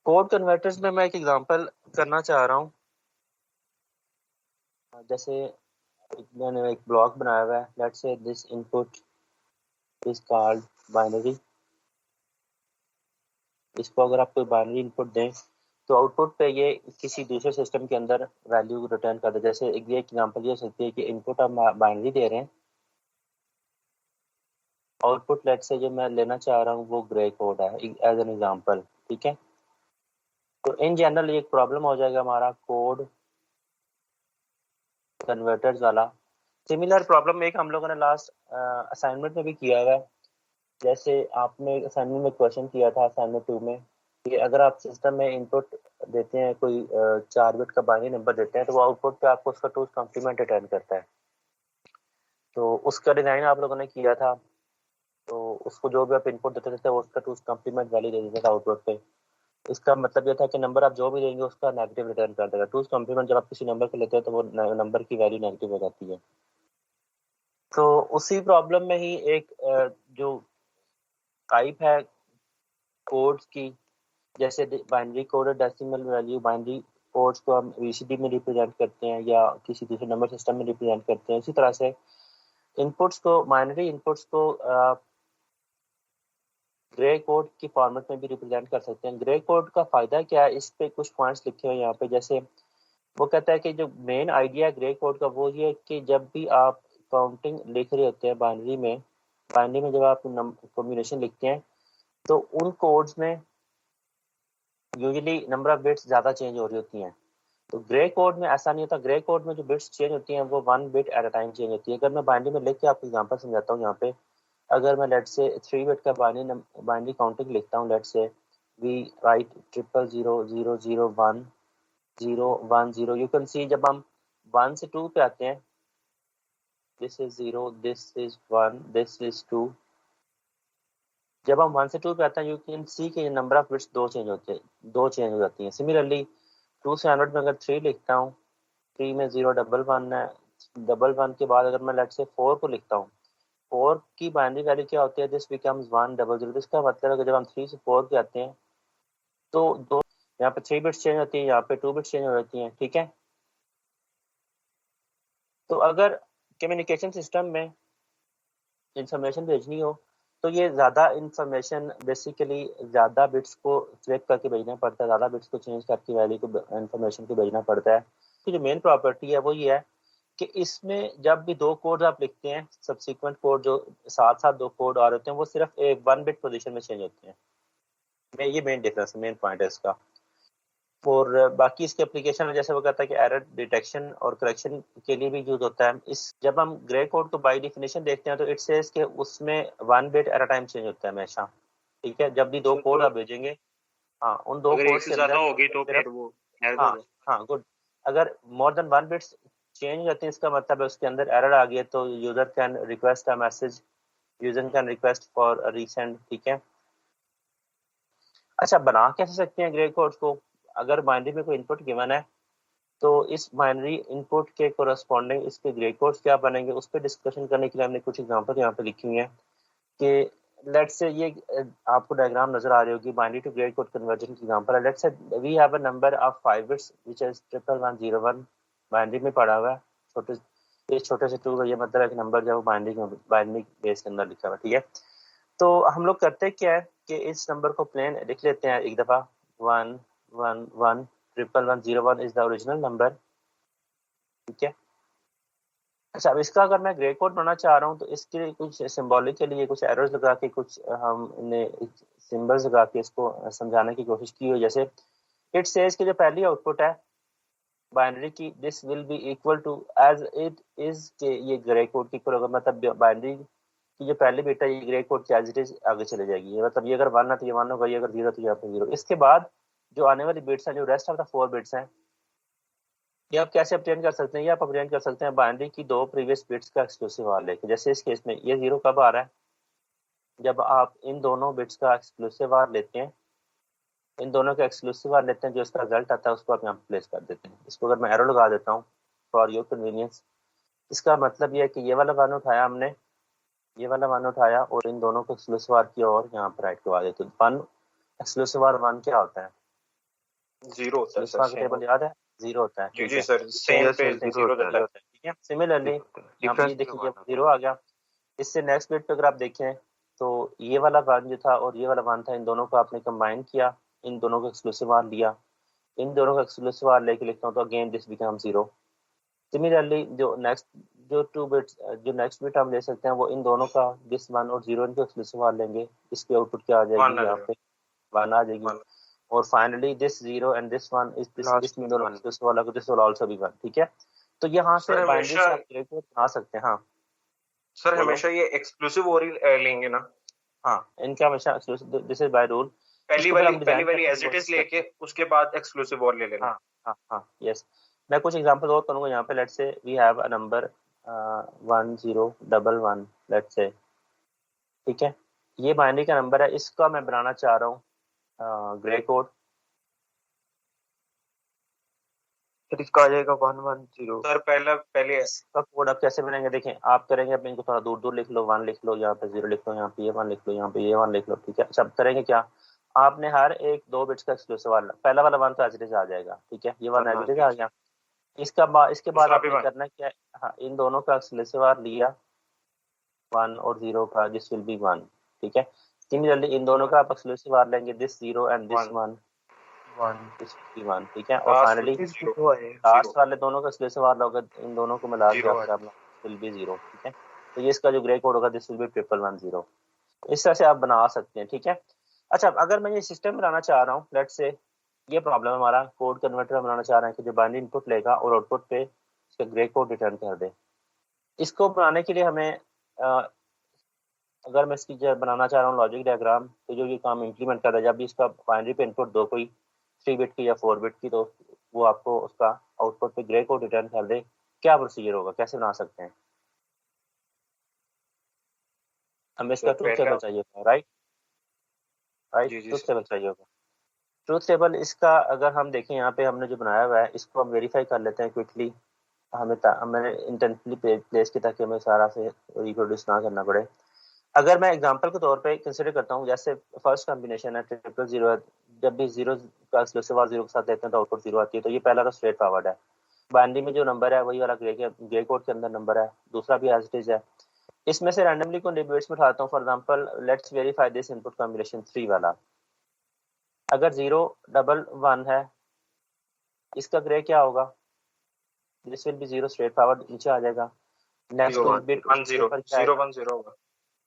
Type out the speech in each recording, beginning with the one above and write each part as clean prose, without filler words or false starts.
Code converters में मैं एक एग्जांपल करना चाह रहा हूँ। जैसे मैंने एक ब्लॉक बनाया हुआ है, लेट्स से this input is called binary. इसको अगर आप कोई बाइनरी इनपुट दें तो आउटपुट पे ये किसी दूसरे सिस्टम के अंदर वैल्यू रिटर्न कर दे। जैसे एक एग्जांपल ये हो सकती है कि इनपुट आप बाइनरी दे रहे हैं, आउटपुट लेट्स से जो मैं लेना चाह रहा हूँ वो ग्रे कोड है एज एन एग्जांपल, ठीक है। तो इन जनरल ये एक प्रॉब्लम हो जाएगा हमारा कोड कन्वर्टर्स वाला। सिमिलर प्रॉब्लम एक हम लोगों ने लास्ट असाइनमेंट में भी किया हुआ है। जैसे आपने असाइनमेंट में क्वेश्चन किया था असाइनमेंट 2 में कि अगर आप सिस्टम में इनपुट देते हैं, कोई 4 बिट का बाइनरी नंबर देते हैं, तो वो आउटपुट पे आपको उसका 2's कॉम्प्लीमेंट रिटर्न करता है। तो उसका डिजाइन आप लोगों ने किया था, तो उसको जो भी आप इनपुट देते थे वो उसका 2's कॉम्प्लीमेंट वैल्यू दे देता था आउटपुट पे। इसका मतलब ये था कि नंबर आप जो भी देंगे उसका नेगेटिव रिटर्न कर देगा। 2's कॉम्प्लीमेंट जब आप किसी नंबर को लेते हैं तो वो नंबर की वैल्यू नेगेटिव हो जाती है। तो उसी प्रॉब्लम में ही एक जो टाइप है कोड्स की, जैसे बाइनरी कोड और डेसिमल वैल्यू, बाइनरी कोड्स को हम बीसीडी में रिप्रेजेंट करते हैं या किसी दूसरे नंबर सिस्टम में रिप्रेजेंट करते हैं। इसी तरह से इनपुट्स को, बाइनरी इनपुट्स को ग्रे कोड की फॉर्मेट में भी रिप्रेजेंट कर सकते हैं। ग्रे कोड का फायदा क्या है, इस पे कुछ पॉइंट्स लिखे हुए हैं यहाँ पे। जैसे वो कहता है कि जो मेन आइडिया है ग्रे कोड का वो ये है कि जब भी आप काउंटिंग लिख रहे होते हैं बाइनरी में जब आप कॉम्बिनेशन लिखते हैं तो उन कोड्स में यूजुअली नंबर ऑफ बिट्स ज्यादा चेंज हो रही होती हैं। तो ग्रे कोड में ऐसा नहीं होता। ग्रे कोड में जो बिट्स चेंज होती हैं वो 1 bit at a time change होती है। अगर मैं बाइनरी में लिख के आपको एग्जांपल समझाता हूँ यहाँ पे, अगर मैं लेट्स से 3 बिट का बाइनरी काउंटिंग लिखता हूँ, let's say we write 000001010, you can see जब हम 1 से 2 पे आते हैं, this is 0, this is 1, this is 2। जब हम 1 से 2 पे आते हैं यू कैन सी के नंबर ऑफ बिट्स दो चेंज हो जाती हैं। सिमिलरली 2 से 100 में अगर 3 लिखता हूँ, 3 में 011 है, 11 के बाद अगर मैं लेट से 4 को लिखता हूँ, 4 की बाइनरी वैल्यू क्या होती है, दिस बिकम्स 100। इसका मतलब है कि जब हम 3 से 4 पे आते हैं तो दो, यहाँ पे 3 बिट्स चेंज होती है, यहाँ पे 2 बिट्स चेंज हो जाती हैं, ठीक है। तो अगर कम्युनिकेशन सिस्टम में इंफॉर्मेशन भेजनी हो तो ये ज़्यादा इंफॉर्मेशन, बेसिकली ज़्यादा बिट्स को सिलेक्ट करके भेजना पड़ता है, ज़्यादा बिट्स को चेंज करके वैल्यू को, इंफॉर्मेशन को भेजना पड़ता है। तो जो मेन प्रॉपर्टी है वो ये है कि इसमें जब भी दो कोड आप लिखते हैं, सब्सिक्वेंट कोड जो साथ साथ दो कोड आ रहे होते हैं वो सिर्फ एक 1 बिट पोजीशन में चेंज होते हैं। ये मेन डिफरेंस, मेन पॉइंट है इसका। और बाकी इसके एप्लीकेशन में जैसे वो कहता है कि एरर डिटेक्शन और करेक्शन के लिए भी यूज होता है। इस जब हम ग्रे कोड को बाय डेफिनेशन देखते हैं तो इट सेज कि उसमें 1 bit at a time change होता है हमेशा, ठीक है। जब भी दो कोड आप भेजेंगे, हाँ, उन दो अगर कोड एक से के ज्यादा अंदर होगी तो सिर्फ, फिर वो एरर हाँ होगा। हाँ गुड, अगर मोर देन 1 बिट्स चेंज होती है इसका मतलब है उसके अंदर एरर आ गई है, तो user can request a message, user can request for resend, ठीक है। अच्छा, बना कैसे सकते हैं ग्रे कोड को? अगर बाइनरी में कोई इनपुट गिवन है तो इस बाइनरी इनपुट के कोरस्पॉन्डिंग इसके ग्रे कोड्स क्या बनेंगे, उस पर डिस्कशन करने के लिए हमने कुछ एग्जांपल यहाँ पे लिखी हुई है कि लेट्स से ये आपको डायग्राम नजर आ रही होगी, binary to gray code conversion की एग्जांपल है। Let's say we have a number of 5 bits which is 11101, binary में पड़ा हुआ है, छोटे इस छोटे से टू का ये मतलब है कि नंबर जो है बाइनरी बेस के अंदर लिखा हुआ है, ठीक है। तो हम लोग करते क्या है कि इस नंबर को प्लेन लिख लेते हैं एक दफा, 1111001 इज द ओरिजिनल नंबर, ठीक है। अच्छा, अब इसका अगर मैं ग्रे कोड बनाना चाह रहा हूँ तो इसके लिए कुछ सिंबॉलिक के लिए कुछ एरोज लगा के, कुछ हमने सिंबल्स लगा के इसको समझाने की कोशिश की है। जैसे इट सेज कि जो पहली आउटपुट है बाइनरी की, this will be equal to as it is, के ये ग्रे कोड की इक्वल होगा। मतलब बाइनरी की जो पहली बिट है ये ग्रे कोड की एज इट इज आगे चले जाएगी। ये मतलब ये अगर 1 है तो ये 1 होगा, ये अगर 0 तो ये 0। इसके बाद जो आने वाली बिट्स हैं, जो रेस्ट ऑफ द 4 बिट्स हैं, ये आप कैसे अपडेट कर सकते हैं? ये आप अपडेट कर सकते हैं बाइनरी की दो प्रीवियस बिट्स का एक्सक्लूसिव आर लेके। जैसे इस केस में ये 0 कब आ रहा है, जब आप इन दोनों बिट्स का एक्सक्लूसिव आर लेते हैं, इन दोनों का एक्सक्लूसिव आर लेते हैं, जो इसका रिजल्ट आता है उसको आप यहाँ पे प्लेस कर देते हैं। इसको अगर मैं एरो लगा देता हूँ फॉर योर कन्वीनियंस, इसका मतलब ये है कि ये वाला वन उठाया हमने, ये वाला वन उठाया और इन दोनों को एक्सक्लूसिव आर की और यहाँ पर राइट करवा देते हैं। वन एक्सक्लूसिव आर 1 क्या होता है? जीरो होता है इसका टेबल याद है, जीरो होता है। जी सर, सेम पे जीरो होता है। ठीक है, सिमिलरली यहाँ पे देखिए जीरो आ गया। इससे नेक्स्ट बिट पे अगर आप देखें तो ये वाला वन जो था और ये वाला वन था, इन दोनों को आपने कंबाइन किया, इन दोनों को एक्सक्लूसिव आर लिया, इन दोनों का एक्सक्लूसिव आर लेके लिखता हूँ तो again this become zero. Similarly जो टू बिट्स जो नेक्स्ट बिट हम ले सकते हैं वो इन दोनों का दिस वन और जीरो इनको एक्सक्लूसिव आर लेंगे, इसकी आउटपुट क्या आ जाएगी, यहाँ पे वन आ जाएगी। और finally this zero and this one इस इसमें दोनों एक्सक्लूसिव वाला को this will also be one. ठीक है, तो यहाँ से बाइनरी से आप ग्रे कोड बना सकते हैं। हाँ सर, हमेशा ये एक्सक्लूसिव और ही लेंगे ना? हाँ, इनका हमेशा exclusive, this is by rule. पहली वाली एज इट इज लेके उसके बाद एक्सक्लूसिव और ले लेना। हाँ हाँ हाँ, यस। मैं कुछ एग्जांपल और करूंगा यहाँ पे। Let's say we have a number 1011, let's say. ठीक है, ये बाइनरी का नंबर है, इसका मैं बनाना चाह रहा हूँ ग्रे कोड। फिर इसका आ जाएगा 110। सर पहले इसका कोड आप कैसे बनाएंगे, देखें आप करेंगे, अपने इनको थोड़ा दूर दूर लिख लो, वन लिख लो, यहाँ पे जीरो लिख लो, यहाँ पे ये वन लिख लो, यहाँ पे ये वन लिख लो। ठीक है, अच्छा करेंगे क्या, आपने हर एक दो बिट्स का एक्सक्लूसिव वाला, पहला वाला वन तो एज इट इज आ जाएगा। ठीक है, ये वन एज इट इज आ गया। इसके बाद आपने करना क्या है, हाँ, इन दोनों का एक्सक्लूसिव आर लिया, वन और जीरो का, दिस विल बी वन। ठीक है, सिमिलरली इन दोनों का आप एक्सक्लूसिव आर लेंगे, this zero and this one, this will B one. ठीक है, और फाइनली लास्ट वाले दोनों का एक्सक्लूसिव आर लोगे, इन दोनों को मिला के आपका विल बी जीरो। ठीक है, तो ये इसका जो ग्रे कोड होगा, दिस विल बी 1110। इस तरह से आप बना सकते हैं। ठीक है, अच्छा अगर मैं ये सिस्टम बनाना चाह रहा हूँ, लेट्स से ये प्रॉब्लम हमारा कोड कन्वर्टर बनाना चाह रहे हैं कि जो बाइनरी इनपुट लेगा और आउटपुट पे इसका ग्रे कोड रिटर्न कर दे। इसको बनाने के लिए हमें अगर मैं इसकी बनाना चाह रहा हूँ लॉजिक डायग्राम, तो जो ये काम इम्प्लीमेंट कर रहा है, जब भी इसका बाइनरी पे इनपुट दो कोई 3 बिट की या 4 बिट की, तो वो आपको उसका आउटपुट पे ग्रे कोड रिटर्न कर दे। क्या प्रोसीजर होगा, कैसे बना सकते हैं? हमें इसका ट्रूथ टेबल चाहिए होगा, राइट, ट्रूथ टेबल चाहिए होगा। ट्रूथ टेबल इसका अगर हम देखें, यहाँ पे हमने जो बनाया हुआ है, इसको हम वेरीफाई कर लेते हैं क्विकली। मैंने इंटेंशनली प्लेस की ताकि हमें सारा से रिप्रोड्यूस ना करना पड़े। अगर मैं एग्जांपल के तौर पे कंसीडर करता हूँ, जैसे फर्स्ट कॉम्बिनेशन है 000, जब भी जीरो का एक्सक्लूसिव जीरो के साथ देते हैं तो आउटपुट जीरो आती है, तो ये पहला तो स्ट्रेट फॉरवर्ड है। बाइनरी में जो नंबर है वही वाला ग्रे कोड के अंदर नंबर है, दूसरा भी एज इट इज है। इसमें से रैंडमली को बिट्स में उठाता हूँ। For example let's verify this input combination 3 वाला। अगर 011 है, इसका ग्रे क्या होगा, this will B zero, straight forward नीचे आ जाएगा। नेक्स्ट बिट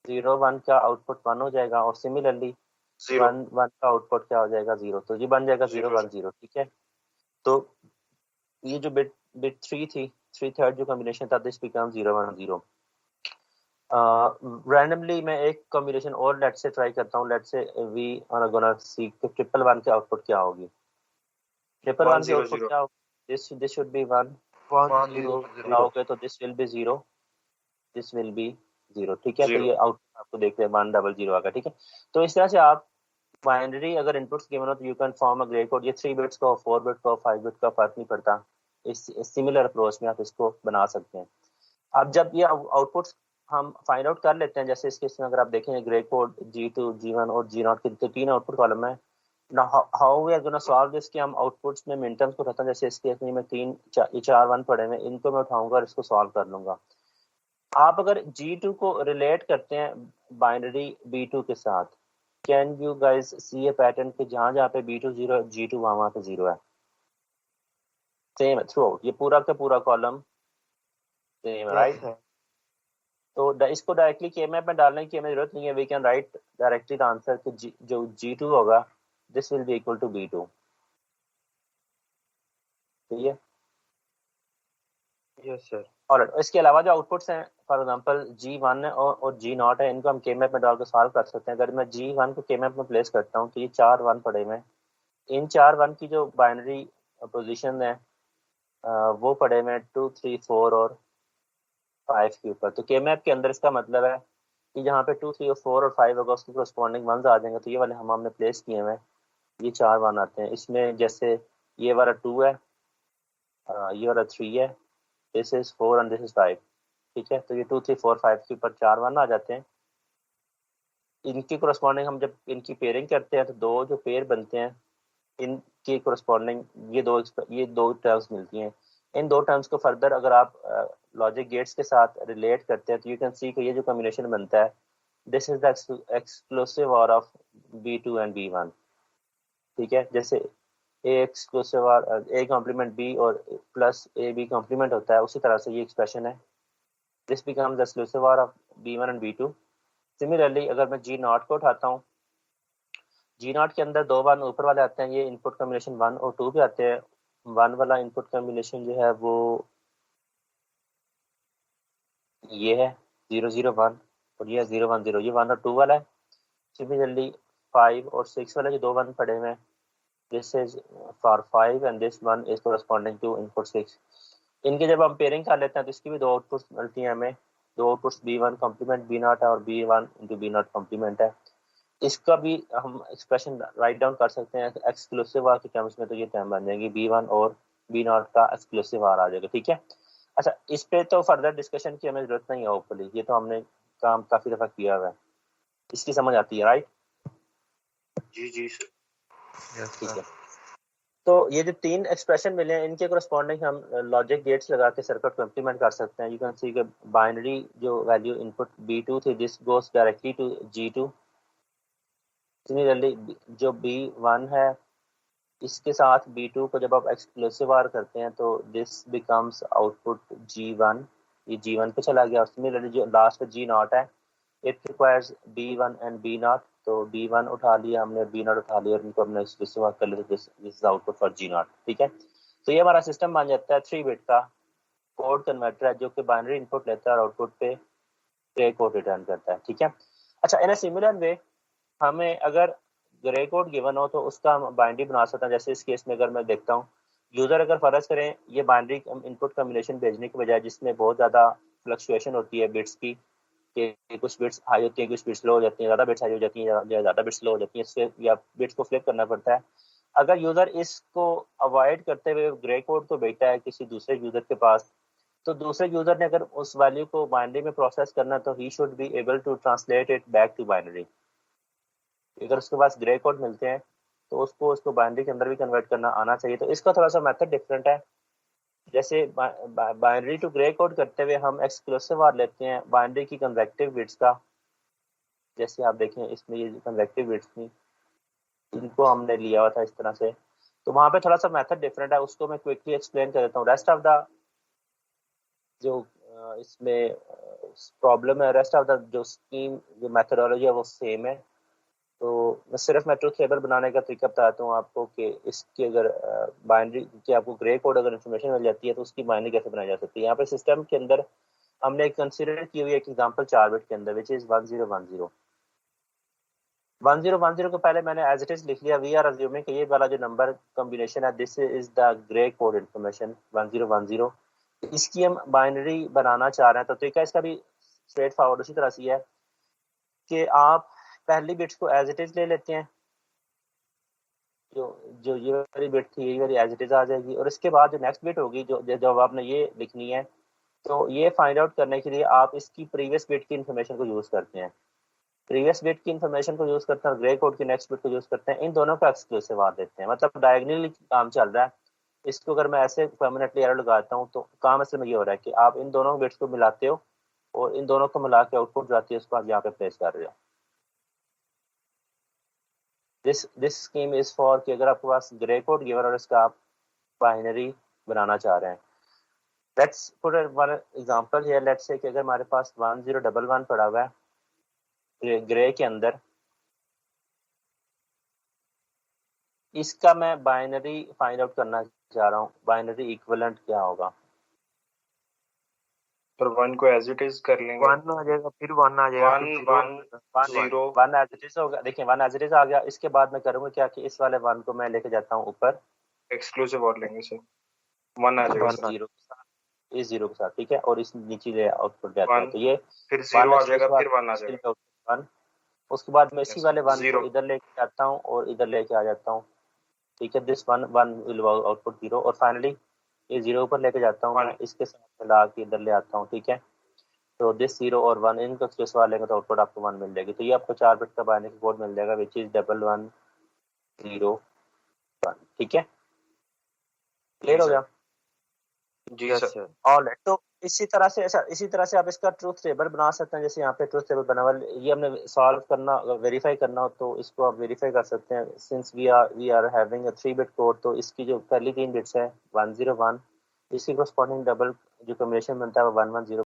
01 का आउटपुट 1 हो जाएगा, और सिमिलरली 1 का आउटपुट क्या हो जाएगा, 0, तो ये बन जाएगा 010। ठीक है, तो ये जो बिट 3 थी, 3/3 जो कॉम्बिनेशन था, दिस बिकम 010। रैंडमली मैं एक कॉम्बिनेशन और लेट से ट्राई करता हूँ। लेट से वी आर गोना सी 111 के आउटपुट क्या होगी। 111 के आउटपुट क्या होगी, दिस शुड बी 1 0 तो this will B 0, this will B 0। ठीक है, तो ये आउटपुट आपको देखते हैं 100 आ गया। ठीक है, तो इस तरह से आप बाइनरी अगर इनपुट्स गिवन हो तो you can form a grey code. ये 3 बिट्स का, 4 बिट का, 5 बिट का फर्क नहीं पड़ता। इस सिमिलर अप्रोच में आप इसको बना सकते हैं। अब जब ये आउटपुट्स हम फाइंड आउट कर लेते हैं, जैसे इस केस में अगर आप देखें ग्रे कोड G2, G1 और G0 के तो 3 आउटपुट कॉलम है। How we are gonna solve this, कि हम आउटपुट्स में मिनटर्म्स को उठाते हैं। जैसे इस केस में मैं 4 1 पड़े हुए, इनको मैं उठाऊंगा और इसको सॉल्व कर लूंगा। आप अगर G2 को रिलेट करते हैं बाइनरी B2 के साथ, can you guys see a pattern कि जहां जहां पे B2 0 है, G2 वहां पे 0 है, सेम है थ्रू आउट, ये पूरा का पूरा कॉलम सेम है, राइट। तो इसको डायरेक्टली केमैप में डालने की हमें जरूरत नहीं है। We can write directly the answer कि जो G2 होगा this will be equal to B2। ठीक है, यस सर। और इसके अलावा जो आउटपुट्स हैं, फॉर एग्जांपल G1 और G0 है, इनको हम केमैप में डाल के सॉल्व कर सकते हैं। अगर मैं G1 को केमैप में प्लेस करता हूँ तो ये 4 1 पड़े हुए हैं। इन 4 1 की जो बाइनरी पोजीशन है वो पड़े हुए 2 3 4 और 5 के ऊपर। तो केमैप के अंदर इसका मतलब है कि जहाँ पे 2 3 और 4 और 5 होगा उसके कोरस्पॉन्डिंग वंस आ जाएंगे। तो ये वाले हमने प्लेस किए हुए हैं, ये 4 1 आते हैं। इसमें जैसे ये वाला 2 है, ये वाला 3 है, this is 4 and this is 5। ठीक है, तो ये 2 3 4 5 के ऊपर 4 1 आ जाते हैं। इनकी कोरस्पॉन्डिंग हम जब इनकी पेयरिंग करते हैं तो दो जो पेयर बनते हैं, इन के कोरस्पॉन्डिंग ये दो टर्म्स मिलती हैं। इन दो टर्म्स को फर्दर अगर आप लॉजिक गेट्स के साथ रिलेट करते हैं तो यू कैन सी कि ये जो कॉम्बिनेशन बनता है, दिस इज द एक्सक्लूसिव और ऑफ B2 एंड B1। ठीक है, जैसे ए एक्सक्लूसिव और ए कॉम्प्लीमेंट बी और प्लस ए बी कॉम्प्लीमेंट होता है, उसी तरह से ये एक्सप्रेशन है, दिस बिकम्स एक्सक्लूसिव और of B1 and B2। Similarly अगर मैं जी नॉट को उठाता हूँ, जी नॉट के अंदर दो वन ऊपर वाले आते हैं, ये इनपुट कॉम्बिनेशन 1 और 2 भी आते हैं। 1 वाला इनपुट कॉम्बिनेशन जो है वो ये है 0 0 1, और ये 0 1 0, ये 1 और 2 वाला है। सिमिलरली 5 और 6 वाले जो दो वन पड़े हुए हैं, this is for 5 and this one is corresponding to input 6। इनके जब हम पेयरिंग कर लेते हैं तो इसकी भी दो आउटपुट्स मिलती हैं हमें, दो आउटपुट्स B1 कॉम्प्लीमेंट B0 है और B1 इंटू B0 कॉम्प्लीमेंट है। इसका भी हम एक्सप्रेशन राइट डाउन कर सकते हैं एक्सक्लूसिव आर के टर्म्स में, तो ये टर्म बन जाएगी B1 और B0 का एक्सक्लूसिव आर आ जाएगा। ठीक है, अच्छा इस पे तो फर्दर डिस्कशन की हमें जरूरत नहीं है होपफुली, ये तो हमने काम काफी दफा किया हुआ है, इसकी समझ आती है राइट? जी जी सर। ठीक है, तो ये जो तीन एक्सप्रेशन मिले हैं इनके कोरस्पॉन्डिंग हम लॉजिक गेट्स लगा के सर्किट को इम्प्लीमेंट कर सकते हैं। यू कैन सी कि बाइनरी जो वैल्यू इनपुट B2 थी, this goes directly to G2। Similarly जो B1 है इसके साथ B2 को जब आप एक्सक्लूसिव आर करते हैं तो दिस बिकम्स आउटपुट G1, ये G1 पे चला गया। और सिमिलरली जो लास्ट G0 है, it requires B1 and B0, तो B1 उठा लिया हमने, B0 उठा लिया और इनको हमने एक्सक्लूसिव आर कर लिया, this is output for G0। ठीक है, तो ये हमारा सिस्टम बन जाता है 3 बिट का कोड कन्वर्टर है जो कि बाइनरी इनपुट लेता है और आउटपुट पे ग्रे कोड रिटर्न करता है। ठीक है, अच्छा इन अ सिमिलर वे हमें अगर ग्रे कोड गिवन हो तो उसका हम बाइनरी बना सकते हैं। जैसे इस केस में अगर मैं देखता हूँ, यूजर अगर फर्ज करें ये बाइनरी इनपुट कॉम्बिनेशन भेजने के बजाय जिसमें बहुत ज़्यादा फ्लक्चुएशन होती है बिट्स की, कि कुछ बिट्स हाई होती हैं, कुछ बिट्स लो हो जाती हैं, ज़्यादा बिट्स हाई हो जाती हैं या ज़्यादा बिट्स लो हो जाती हैं, इससे या बिट्स को फ्लिप करना पड़ता है। अगर यूज़र इसको अवॉइड करते हुए ग्रे कोड को भेजता है किसी दूसरे यूज़र के पास, तो दूसरे यूज़र ने अगर उस वैल्यू को बाइनरी में प्रोसेस करना तो he should be able to translate it back to binary. अगर उसके पास ग्रे कोड मिलते हैं तो उसको बाइनरी के अंदर भी कन्वर्ट करना आना चाहिए। तो इसका थोड़ा सा मेथड डिफरेंट है। जैसे बाइनरी टू ग्रे कोड करते हुए हम एक्सक्लूसिव आर लेते हैं बाइनरी की कन्वेक्टिव बिट्स का, जैसे आप देखें इसमें ये कन्वेक्टिव बिट्स थी, इनको हमने लिया हुआ था इस तरह से, तो वहाँ पे थोड़ा सा मेथड डिफरेंट है, उसको मैं क्विकली एक्सप्लेन कर देता हूँ। रेस्ट ऑफ द जो इसमें प्रॉब्लम है, रेस्ट ऑफ द जो स्कीम जो मेथडोलॉजी है वो सेम है। तो मैं सिर्फ मैं ट्रूथ टेबल बनाने का तरीका बताता हूँ आपको कि इसकी अगर बाइनरी की आपको ग्रे कोड अगर इन्फॉर्मेशन मिल जाती है तो उसकी बाइनरी कैसे बनाई जा सकती है। यहाँ पे सिस्टम के अंदर हमने कंसिडर की हुई एक एग्जांपल 4 बिट के अंदर विच इज 1010। 1010 को पहले मैंने एज इट इज लिख लिया, वी आर अज्यूमिंग कि ये वाला जो नंबर कॉम्बिनेशन है this is the grey code information 1010। इसकी हम बाइनरी बनाना चाह रहे हैं तो तरीका इसका भी स्ट्रेट फॉरवर्ड उसी तरह से है कि आप पहली बिट्स को एज इट इज ले लेते हैं, जो जो ये वाली बिट थी यही वाली एज इट इज आ जाएगी, और इसके बाद जो नेक्स्ट बिट होगी जो जब आपने ये लिखनी है तो ये फाइंड आउट करने के लिए आप इसकी प्रीवियस बिट की इन्फॉर्मेशन को यूज करते हैं, प्रीवियस बिट की इन्फॉर्मेशन को यूज करते हैं और ग्रे कोड की नेक्स्ट बिट को यूज करते हैं, इन दोनों को एक्सक्लूसिव आ देते हैं। मतलब डायगोनली काम चल रहा है। इसको अगर मैं ऐसे परमानेंटली एरो लगाता हूँ तो काम असल में ये हो रहा है कि आप इन दोनों बिट्स को मिलाते हो और इन दोनों को मिला के आउटपुट जो आती है उसको आप यहाँ पे प्लेस कर रहे हो। दिस स्कीम इज फॉर कि अगर आपके पास ग्रे कोड गिवन और इसका आप बाइनरी बनाना चाह रहे हैं। Let's put one example here, let's say कि अगर हमारे पास 1011 पड़ा हुआ है ग्रे के अंदर, इसका मैं बाइनरी फाइंड आउट करना चाह रहा हूँ, बाइनरी इक्विवेलेंट क्या होगा। पर 1 को एज इट इज कर लेंगे, 1 आ जाएगा, फिर 1 आ जाएगा, फिर 0 1 एज इट इज होगा। देखिए 1 एज इट इज आ गया, इसके बाद मैं करूंगा क्या कि इस वाले 1 को मैं लेके जाता हूँ ऊपर, एक्सक्लूसिव और लेंगे सर, 1 आ जाएगा सर, 0 के साथ, इस 0 के साथ। ठीक है, और इस नीचे ले आउटपुट जाता है, तो ये फिर 0 आ जाएगा, फिर 1 आ जाएगा, 1। उसके बाद मैं इसी वाले 1 को 0 इधर लेके जाता हूँ और इधर लेके आ जाता हूँ। ठीक है, दिस 1 विल आउटपुट 0, और फाइनली ये 0 पर लेके जाता हूँ मैं, इसके साथ मिला के इधर ले आता हूँ। ठीक है, तो दिस 0 और 1 इनको एक्सक्लूसिव लेंगे तो आउटपुट आपको 1 मिल जाएगी। तो ये आपको 4 बिट का बाइनरी कोड मिल जाएगा विच इज 1110 ठीक है, क्लियर हो गया? जी यस सर। सर। ऑलराइट, तो इसी तरह से आप इसका ट्रूथ टेबल बना सकते हैं। जैसे यहाँ पे ट्रूथ टेबल बना हुआ है, ये हमने सॉल्व करना, वेरीफाई करना हो तो इसको आप वेरीफाई कर सकते हैं। Since we are having a 3 bit code, तो इसकी जो पहली 3 बिट्स है 101, इसकी करस्पॉन्डिंग डबल जो कॉम्बिनेशन बनता है वो 110